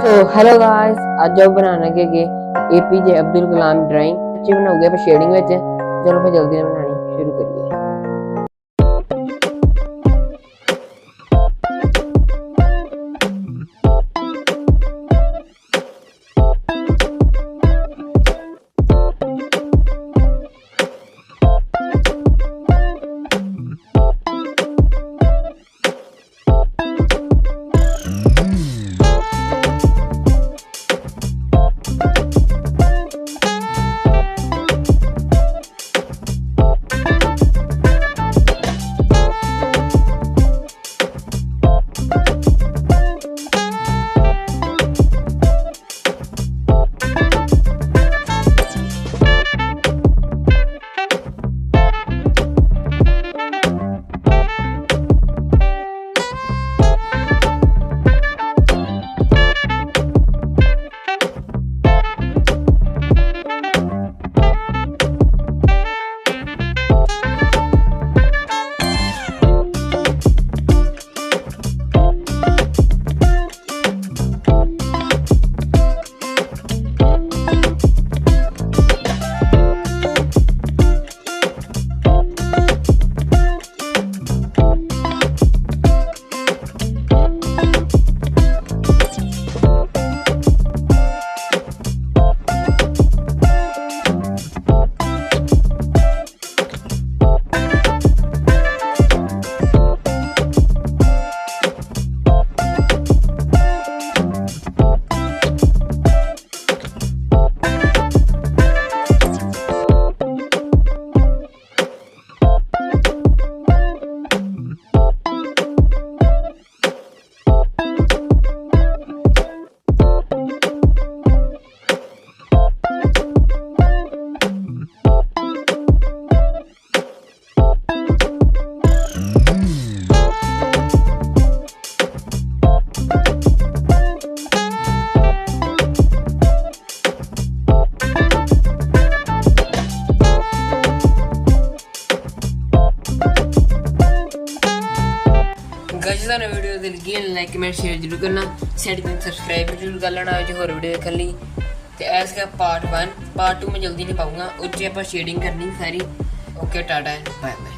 तो hello guys, आज जो बनाने के APJ अब्दुल कलाम ड्राइंग अच्छी बनाओगे पर शेडिंग में। चलो फिर जल्दी बनानी शुरू करिए। वीडियो लगी लाइक कमेंट शेयर जरूर करना, साइड में सब्सक्राइब भी जरूर कर लेना जो होर वीडियो देखने ली। तो ऐसा पार्ट 1 पार्ट 2 मैं जल्दी नहीं पाऊँगा, उससे आप शेडिंग करनी सारी। Okay tata bye bye.